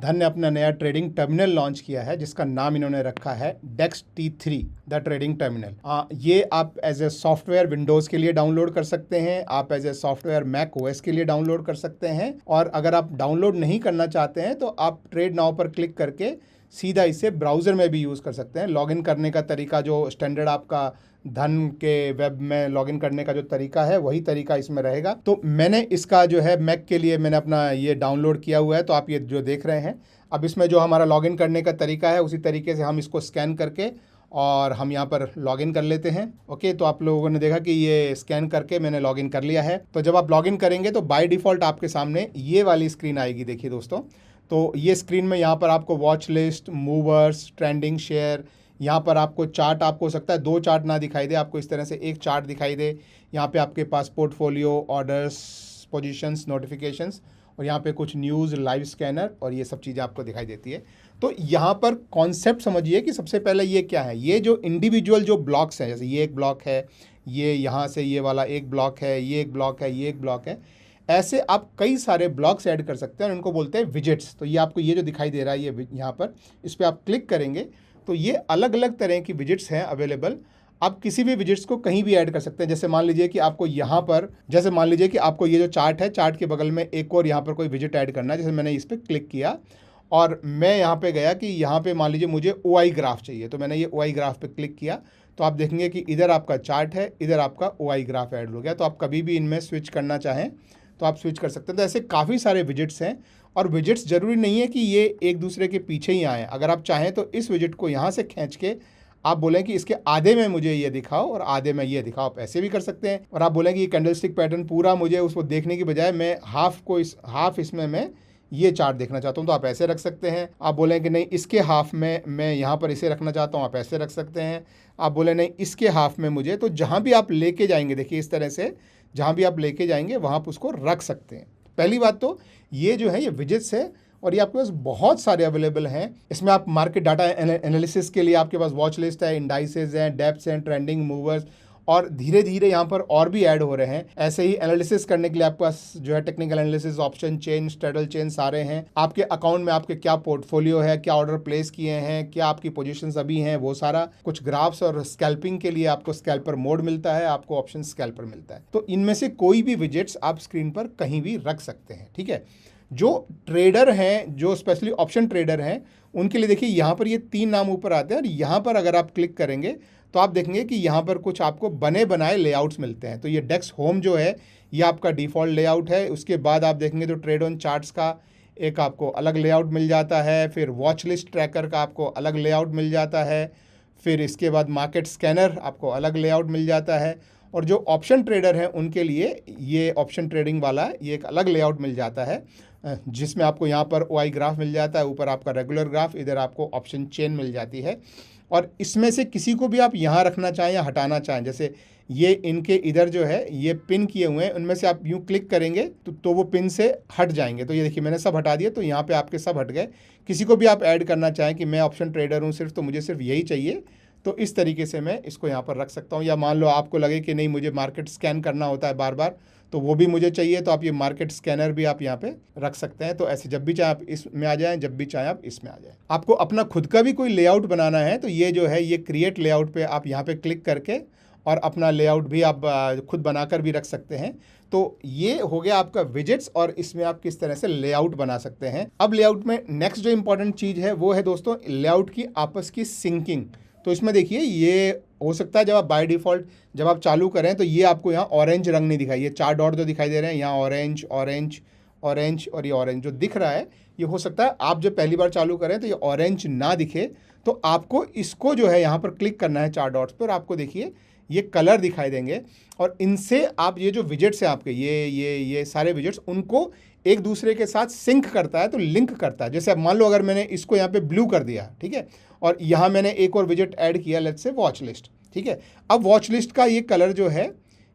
धन ने अपना नया ट्रेडिंग टर्मिनल लॉन्च किया है जिसका नाम इन्होंने रखा है डेक्स T3 द ट्रेडिंग टर्मिनल। ये आप एज ए सॉफ्टवेयर विंडोज़ के लिए डाउनलोड कर सकते हैं, आप as a software Mac OS के लिए डाउनलोड कर सकते हैं, और अगर आप डाउनलोड नहीं करना चाहते हैं तो आप ट्रेड नाउ पर क्लिक करके सीधा इसे ब्राउज़र में भी यूज़ कर सकते हैं। लॉगिन करने का तरीका जो स्टैंडर्ड आपका धन के वेब में लॉगिन करने का जो तरीका है वही तरीका इसमें रहेगा। तो मैंने इसका जो है मैक के लिए मैंने अपना ये डाउनलोड किया हुआ है, तो आप ये जो देख रहे हैं अब इसमें जो हमारा लॉगिन करने का तरीका है उसी तरीके से हम इसको स्कैन करके और हम यहाँ पर लॉगिन कर लेते हैं। ओके, तो आप लोगों ने देखा कि ये स्कैन करके मैंने लॉगिन कर लिया है। तो जब आप लॉगिन करेंगे तो बाय डिफ़ॉल्ट आपके सामने ये वाली स्क्रीन आएगी। देखिए दोस्तों, तो ये स्क्रीन में यहाँ पर आपको watch list, movers, trending share, यहाँ पर आपको चार्ट, आपको हो सकता है 2 चार्ट ना दिखाई दे, आपको इस तरह से एक चार्ट दिखाई दे। यहाँ पे आपके पास पोर्टफोलियो, ऑर्डर्स, पोजीशंस, नोटिफिकेशंस, और यहाँ पे कुछ न्यूज़, लाइव स्कैनर और ये सब चीज़ें आपको दिखाई देती है। तो यहाँ पर कॉन्सेप्ट समझिए कि सबसे पहले ये क्या है, ये जो इंडिविजुअल जो ब्लॉक्स हैं, जैसे ये एक ब्लॉक है, ये यहाँ से ये वाला एक ब्लॉक है, ये एक ब्लॉक है, ये एक ब्लॉक है, ऐसे आप कई सारे ब्लॉक्स ऐड कर सकते हैं और इनको बोलते हैं विजेट्स। तो ये आपको ये जो दिखाई दे रहा है ये यहाँ पर, इस पर आप क्लिक करेंगे तो ये अलग अलग तरह की विजेट्स हैं अवेलेबल। आप किसी भी विजेट्स को कहीं भी ऐड कर सकते हैं। जैसे मान लीजिए कि आपको यहाँ पर, जैसे मान लीजिए कि आपको ये जो चार्ट है, चार्ट के बगल में एक और यहाँ पर कोई विजेट ऐड करना है। जैसे मैंने इस पर क्लिक किया और मैं यहाँ पे गया कि यहाँ पे मान लीजिए मुझे OI ग्राफ चाहिए, तो मैंने ये OI ग्राफ पे क्लिक किया तो आप देखेंगे कि इधर आपका चार्ट है, इधर आपका OI ग्राफ ऐड हो गया। तो आप कभी भी इनमें स्विच करना चाहें तो आप स्विच कर सकते हैं। तो ऐसे काफ़ी सारे विजेट्स हैं, और विजेट्स ज़रूरी नहीं है कि ये एक दूसरे के पीछे ही आएँ। अगर आप चाहें तो इस विजेट को यहाँ से खींच के आप बोलें कि इसके आधे में मुझे ये दिखाओ और आधे में ये दिखाओ, आप ऐसे भी कर सकते हैं। और आप बोलें कि ये कैंडलस्टिक पैटर्न पूरा मुझे उसको देखने की बजाय मैं हाफ इसमें मैं ये चार्ट देखना चाहता हूँ, तो आप ऐसे रख सकते हैं। आप बोलें कि नहीं इसके हाफ में मैं यहाँ पर इसे रखना चाहता हूँ, आप ऐसे रख सकते हैं। आप बोले नहीं इसके हाफ में मुझे, तो जहाँ भी आप लेके जाएंगे, देखिए इस तरह से जहाँ भी आप लेके जाएंगे वहाँ आप उसको रख सकते हैं। पहली बात तो ये जो है ये विजेट्स है, और ये आपके पास बहुत सारे अवेलेबल हैं। इसमें आप मार्केट डाटा एनालिसिस के लिए आपके पास वॉच लिस्ट है, इंडाइसेस हैं, डेप्स हैं, ट्रेंडिंग, मूवर्स, और धीरे धीरे यहाँ पर और भी ऐड हो रहे हैं। ऐसे ही एनालिसिस करने के लिए आपके पास जो है technical analysis, option chain, straddle chain सारे हैं। आपके अकाउंट में आपके क्या पोर्टफोलियो है, क्या ऑर्डर प्लेस किए हैं, क्या आपकी पोजीशंस अभी हैं, वो सारा कुछ ग्राफ्स, और स्कैल्पिंग के लिए आपको स्कैल्पर मोड मिलता है, आपको ऑप्शन स्कैल्पर मिलता है। तो इनमें से कोई भी विजेट्स आप स्क्रीन पर कहीं भी रख सकते हैं, ठीक है। जो ट्रेडर हैं, जो स्पेशली ऑप्शन ट्रेडर हैं, उनके लिए देखिए यहाँ पर ये 3 नाम ऊपर आते हैं, और यहाँ पर अगर आप क्लिक करेंगे तो आप देखेंगे कि यहाँ पर कुछ आपको बने बनाए लेआउट्स मिलते हैं। तो ये डेक्स होम जो है ये आपका डिफ़ॉल्ट लेआउट है। उसके बाद आप देखेंगे तो ट्रेड ऑन चार्ट्स का एक आपको अलग लेआउट मिल जाता है, फिर वॉच लिस्ट ट्रैकर का आपको अलग लेआउट मिल जाता है, फिर इसके बाद मार्केट स्कैनर आपको अलग लेआउट मिल जाता है, और जो ऑप्शन ट्रेडर हैं उनके लिए ये ऑप्शन ट्रेडिंग वाला ये एक अलग लेआउट मिल जाता है, जिसमें आपको यहाँ पर OI ग्राफ मिल जाता है, ऊपर आपका रेगुलर ग्राफ, इधर आपको ऑप्शन चेन मिल जाती है। और इसमें से किसी को भी आप यहाँ रखना चाहें या हटाना चाहें, जैसे ये इनके इधर जो है ये पिन किए हुए हैं, उनमें से आप यूँ क्लिक करेंगे तो वो पिन से हट जाएंगे। तो ये देखिए मैंने सब हटा दिया, तो यहाँ पे आपके सब हट गए। किसी को भी आप ऐड करना चाहें कि मैं ऑप्शन ट्रेडर हूँ सिर्फ, तो मुझे सिर्फ यही चाहिए, तो इस तरीके से मैं इसको यहाँ पर रख सकता हूँ। या मान लो आपको लगे कि नहीं मुझे मार्केट स्कैन करना होता है बार बार, तो वो भी मुझे चाहिए, तो आप ये मार्केट स्कैनर भी आप यहाँ पे रख सकते हैं। तो ऐसे जब भी चाहे आप इसमें आ जाएं, जब भी चाहे आप इसमें आ जाएं। आपको अपना खुद का भी कोई लेआउट बनाना है तो ये जो है ये क्रिएट लेआउट पे आप यहाँ पे क्लिक करके और अपना लेआउट भी आप खुद बनाकर भी रख सकते हैं। तो ये हो गया आपका विजेट्स, और इसमें आप किस तरह से लेआउट बना सकते हैं। अब लेआउट में नेक्स्ट जो इंपॉर्टेंट चीज़ है वो है दोस्तों लेआउट की आपस की सिंकिंग। तो इसमें देखिए ये हो सकता है जब आप बाय डिफ़ॉल्ट जब आप चालू करें तो ये आपको यहाँ ऑरेंज रंग नहीं दिखाई, ये 4 डॉट जो दिखाई दे रहे हैं यहाँ ऑरेंज ऑरेंज ऑरेंज और ये ऑरेंज जो दिख रहा है, ये हो सकता है आप जब पहली बार चालू करें तो ये ऑरेंज ना दिखे। तो आपको इसको जो है यहाँ पर क्लिक करना है 4 डॉट्स पर, आपको देखिए ये कलर दिखाई देंगे, और इनसे आप ये जो विजेट्स हैं आपके ये सारे विजेट्स उनको एक दूसरे के साथ सिंक करता है, तो लिंक करता है। जैसे अब मान लो अगर मैंने इसको यहाँ पे ब्लू कर दिया, ठीक है, और यहाँ मैंने एक और विजेट ऐड किया, लेट्स से वॉच लिस्ट, ठीक है। अब वॉच लिस्ट का ये कलर जो है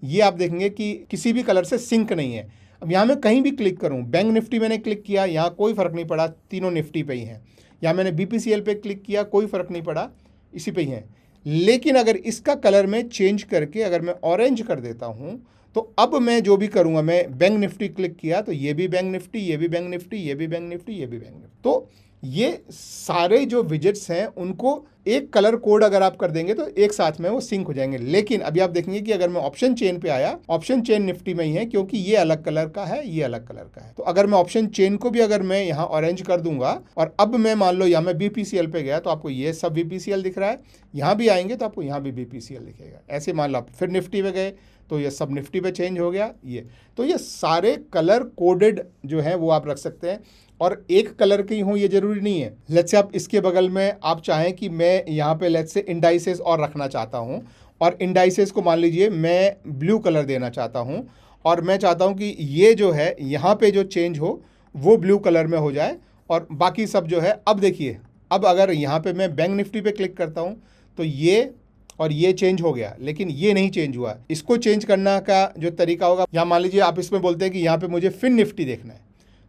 ये आप देखेंगे कि किसी भी कलर से सिंक नहीं है। अब यहाँ मैं कहीं भी क्लिक करूँ, बैंक निफ्टी मैंने क्लिक किया, यहाँ कोई फ़र्क नहीं पड़ा, तीनों निफ्टी पे ही हैं। यहाँ मैंने BPCL पे क्लिक किया, कोई फ़र्क नहीं पड़ा, इसी पे ही हैं। लेकिन अगर इसका कलर में चेंज करके अगर मैं ऑरेंज कर देता हूँ तो अब मैं जो भी करूँगा, मैं बैंक निफ्टी क्लिक किया तो ये भी बैंक निफ्टी, ये भी बैंक निफ्टी, ये भी बैंक निफ्टी, ये भी बैंक निफ्टी। तो ये सारे जो विजेट्स हैं उनको एक कलर कोड अगर आप कर देंगे तो एक साथ में वो सिंक हो जाएंगे। लेकिन अभी आप देखेंगे कि अगर मैं ऑप्शन चेन पे आया, ऑप्शन चेन निफ्टी में ही है क्योंकि ये अलग कलर का है, ये अलग कलर का है। तो अगर मैं ऑप्शन चेन को भी अगर मैं यहाँ ऑरेंज कर दूंगा और अब मैं मान लो यहाँ मैं बीपीसीएल पे गया तो आपको ये सब बीपीसीएल दिख रहा है, यहाँ भी आएंगे तो आपको यहाँ भी बीपीसीएल दिखेगा। ऐसे मान लो आप फिर निफ्टी पे गए तो ये सब निफ्टी पे चेंज हो गया ये। तो ये सारे कलर कोडेड जो है वो आप रख सकते हैं और एक कलर के ही हों ये जरूरी नहीं है। लेट्स से आप इसके बगल में आप चाहें कि मैं यहाँ पे लेट्स से इंडाइसेस और रखना चाहता हूँ और इंडाइसेस को मान लीजिए मैं ब्लू कलर देना चाहता हूँ और मैं चाहता हूँ कि ये जो है यहाँ पे जो चेंज हो वो ब्लू कलर में हो जाए और बाकी सब जो है। अब देखिए, अब अगर यहाँ पे मैं बैंक निफ्टी पे क्लिक करता हूँ तो ये और ये चेंज हो गया, लेकिन ये नहीं चेंज हुआ। इसको चेंज करना का जो तरीका होगा, यहाँ मान लीजिए आप इसमें बोलते हैं कि यहाँ पे मुझे फिन निफ्टी देखना है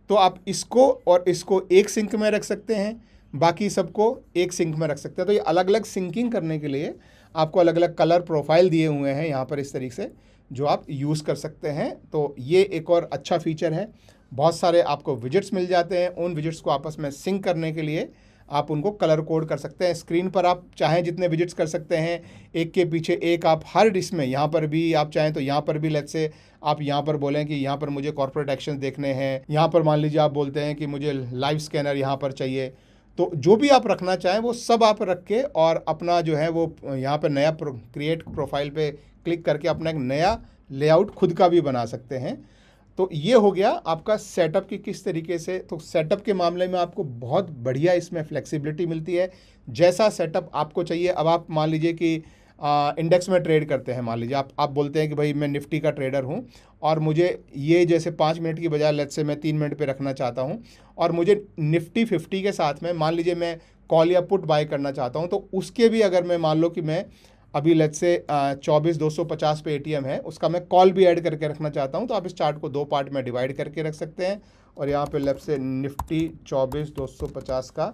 तो आप इसको और इसको एक सिंक में रख सकते हैं, बाकी सबको एक सिंक में रख सकते हैं। तो ये अलग अलग सिंकिंग करने के लिए आपको अलग अलग कलर प्रोफाइल दिए हुए हैं यहाँ पर इस तरीके से, जो आप यूज़ कर सकते हैं। तो ये एक और अच्छा फीचर है। बहुत सारे आपको विजेट्स मिल जाते हैं, उन विजेट्स को आपस में सिंक करने के लिए आप उनको कलर कोड कर सकते हैं। स्क्रीन पर आप चाहें जितने विजिट्स कर सकते हैं, एक के पीछे एक आप हर इसमें, यहाँ पर भी आप चाहें तो यहाँ पर भी लेट्स से आप यहाँ पर बोलें कि यहाँ पर मुझे कॉर्पोरेट एक्शन देखने हैं, यहाँ पर मान लीजिए आप बोलते हैं कि मुझे लाइव स्कैनर यहाँ पर चाहिए। तो जो भी आप रखना चाहें वो सब आप रख के और अपना जो है वो यहाँ पर नया क्रिएट प्रोफाइल पे क्लिक करके अपना एक नया लेआउट खुद का भी बना सकते हैं। तो ये हो गया आपका सेटअप की किस तरीके से। तो सेटअप के मामले में आपको बहुत बढ़िया इसमें फ्लेक्सिबिलिटी मिलती है, जैसा सेटअप आपको चाहिए। अब आप मान लीजिए कि इंडेक्स में ट्रेड करते हैं, मान लीजिए आप बोलते हैं कि भाई मैं निफ्टी का ट्रेडर हूं और मुझे ये जैसे 5 मिनट की बजाय लेट्स से मैं 3 मिनट पे रखना चाहता हूं और मुझे निफ्टी 50 के साथ में मान लीजिए मैं कॉल या पुट बाय करना चाहता हूं, तो उसके भी अगर मैं मान लो कि मैं अभी लेट्स से 24,250 पे एटीएम है, उसका मैं कॉल भी ऐड करके रखना चाहता हूं, तो आप इस चार्ट को 2 पार्ट में डिवाइड करके रख सकते हैं और यहाँ पे लेफ्ट से निफ्टी 24,250 का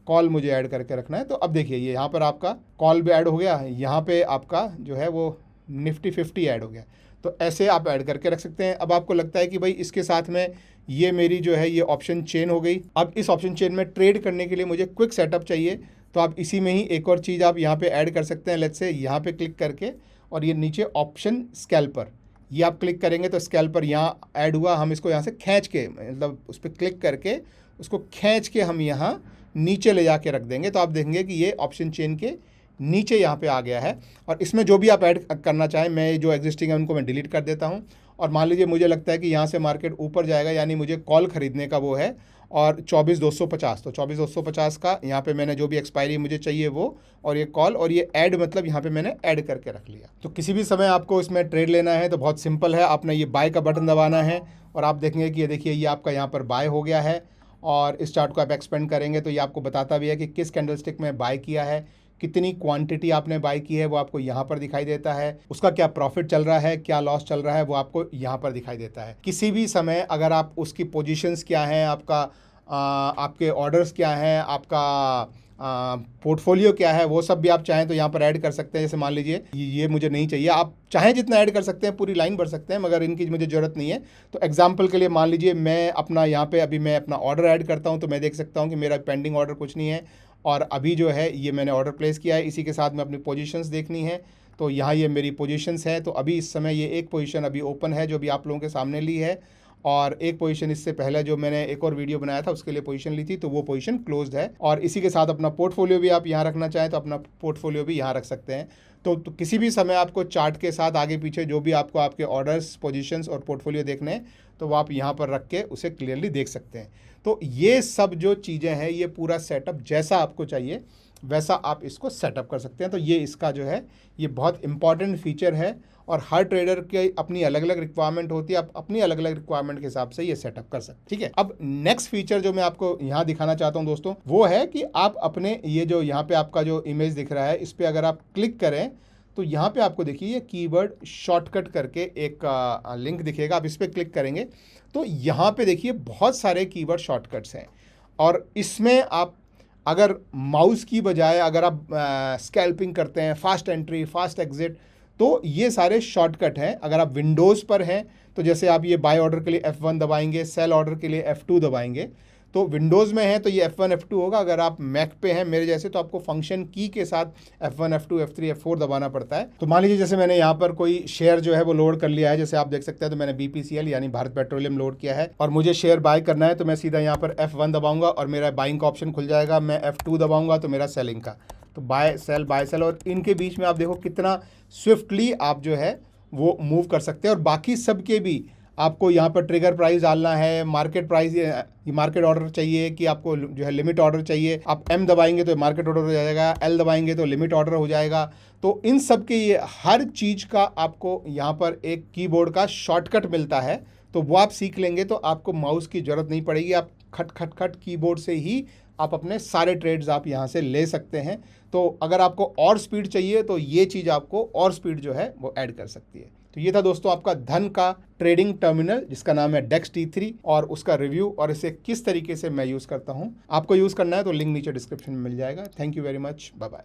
कॉल मुझे ऐड करके रखना है। तो अब देखिए ये यहाँ पर आपका कॉल भी ऐड हो गया, यहाँ पे आपका जो है वो निफ्टी 50 ऐड हो गया। तो ऐसे आप ऐड करके रख सकते हैं। अब आपको लगता है कि भाई इसके साथ में ये मेरी जो है ये ऑप्शन चेन हो गई, अब इस ऑप्शन चेन में ट्रेड करने के लिए मुझे क्विक सेटअप चाहिए, तो आप इसी में ही एक और चीज़ आप यहाँ पे ऐड कर सकते हैं। लेट्स से यहाँ पे क्लिक करके और ये नीचे ऑप्शन स्कैल्पर, ये आप क्लिक करेंगे तो स्कैल्पर यहाँ ऐड हुआ। हम इसको यहाँ से खींच के, मतलब उस पर क्लिक करके उसको खींच के हम यहाँ नीचे ले जाके रख देंगे, तो आप देखेंगे कि ये ऑप्शन चेन के नीचे यहाँ पे आ गया है। और इसमें जो भी आप ऐड करना चाहें, मैं जो एग्जिस्टिंग है उनको मैं डिलीट कर देता हूँ। और मान लीजिए मुझे लगता है कि यहाँ से मार्केट ऊपर जाएगा, यानी मुझे कॉल खरीदने का वो है और 24,250, तो 24,250 का यहाँ पे मैंने जो भी एक्सपायरी मुझे चाहिए वो, और ये कॉल और ये ऐड, मतलब यहाँ पे मैंने ऐड करके रख लिया। तो किसी भी समय आपको इसमें ट्रेड लेना है तो बहुत सिंपल है, आपने ये बाय का बटन दबाना है और आप देखेंगे कि ये देखिए ये आपका यहाँ पर बाय हो गया है। और इस चार्ट को आप एक्सपेंड करेंगे तो ये आपको बताता भी है कि किस कैंडलस्टिक में बाय किया है, कितनी क्वांटिटी आपने बाय की है वो आपको यहाँ पर दिखाई देता है, उसका क्या प्रॉफिट चल रहा है, क्या लॉस चल रहा है वो आपको यहाँ पर दिखाई देता है। किसी भी समय अगर आप उसकी पोजीशंस क्या हैं, आपके ऑर्डर्स क्या हैं, आपका पोर्टफोलियो क्या है, वो सब भी आप चाहें तो यहाँ पर ऐड कर सकते हैं। जैसे मान लीजिए ये मुझे नहीं चाहिए, आप चाहें जितना ऐड कर सकते हैं, पूरी लाइन भर सकते हैं, मगर इनकी मुझे ज़रूरत नहीं है। तो एग्जांपल के लिए मान लीजिए मैं अपना यहाँ पे अभी मैं अपना ऑर्डर ऐड करता हूँ, तो मैं देख सकता हूँ कि मेरा पेंडिंग ऑर्डर कुछ नहीं है और अभी जो है ये मैंने ऑर्डर प्लेस किया है। इसी के साथ में अपनी पोजीशंस देखनी है, तो यहाँ ये मेरी पोजीशंस है। तो अभी इस समय ये एक पोजीशन अभी ओपन है जो भी आप लोगों के सामने ली है, और एक पोजीशन इससे पहले जो मैंने एक और वीडियो बनाया था उसके लिए पोजीशन ली थी, तो वो पोजीशन क्लोज्ड है। और इसी के साथ अपना पोर्टफोलियो भी आप यहाँ रखना चाहें तो अपना पोर्टफोलियो भी यहाँ रख सकते हैं। तो किसी भी समय आपको चार्ट के साथ आगे पीछे जो भी आपको आपके ऑर्डर्स, पोजीशंस और पोर्टफोलियो देखने हैं तो वो आप यहाँ पर रख के उसे क्लियरली देख सकते हैं। तो ये सब जो चीज़ें हैं, ये पूरा सेटअप जैसा आपको चाहिए वैसा आप इसको सेटअप कर सकते हैं। तो ये इसका जो है ये बहुत इंपॉर्टेंट फीचर है और हर ट्रेडर की अपनी अलग अलग रिक्वायरमेंट होती है, आप अपनी अलग अलग रिक्वायरमेंट के हिसाब से ये सेटअप कर सकते हैं। ठीक है, अब नेक्स्ट फीचर जो मैं आपको यहाँ दिखाना चाहता हूँ दोस्तों, वो है कि आप अपने ये जो यहाँ पे आपका जो इमेज दिख रहा है, इस पर अगर आप क्लिक करें तो यहाँ पे आपको देखिए ये कीवर्ड शॉर्टकट करके एक लिंक दिखेगा। आप इस पर क्लिक करेंगे तो यहाँ पे देखिए बहुत सारे कीवर्ड शॉर्टकट्स हैं और इसमें आप अगर माउस की बजाय अगर आप स्कैल्पिंग करते हैं, फास्ट एंट्री, फास्ट एग्जिट, तो ये सारे शॉर्टकट हैं। अगर आप विंडोज़ पर हैं तो जैसे आप ये बाय ऑर्डर के लिए F1 दबाएंगे, सेल ऑर्डर के लिए F2 दबाएंगे। तो विंडोज़ में है तो ये F1 F2 होगा। अगर आप मैक पे हैं मेरे जैसे तो आपको फंक्शन की के साथ F1 F2 F3 F4 दबाना पड़ता है। तो मान लीजिए जैसे मैंने यहाँ पर कोई शेयर जो है वो लोड कर लिया है, जैसे आप देख सकते हैं, तो मैंने BPCL यानी भारत पेट्रोलियम लोड किया है और मुझे शेयर बाय करना है, तो मैं सीधा यहाँ पर F1 दबाऊंगा और मेरा बाइंग का ऑप्शन खुल जाएगा। मैं F2 दबाऊंगा तो मेरा सेलिंग का, तो बाय सेल, और इनके बीच में आप देखो कितना स्विफ्टली आप जो है वो मूव कर सकते हैं। और बाकी सबके भी आपको यहाँ पर ट्रिगर प्राइस डालना है, मार्केट प्राइस, ये मार्केट ऑर्डर चाहिए कि आपको जो है लिमिट ऑर्डर चाहिए। आप M दबाएंगे तो मार्केट ऑर्डर हो जाएगा, L दबाएंगे तो लिमिट ऑर्डर हो जाएगा। तो इन सब के ये हर चीज़ का आपको यहाँ पर एक कीबोर्ड का शॉर्टकट मिलता है, तो वो आप सीख लेंगे तो आपको माउस की ज़रूरत नहीं पड़ेगी। आप खट खट खट कीबोर्ड से ही आप अपने सारे ट्रेड्स आप यहाँ से ले सकते हैं। तो अगर आपको और स्पीड चाहिए तो ये चीज़ आपको और स्पीड जो है वो ऐड कर सकती है। तो ये था दोस्तों आपका धन का ट्रेडिंग टर्मिनल जिसका नाम है डेक्स T3 और उसका रिव्यू और इसे किस तरीके से मैं यूज़ करता हूँ। आपको यूज़ करना है तो लिंक नीचे डिस्क्रिप्शन में मिल जाएगा। Thank you very much, bye bye.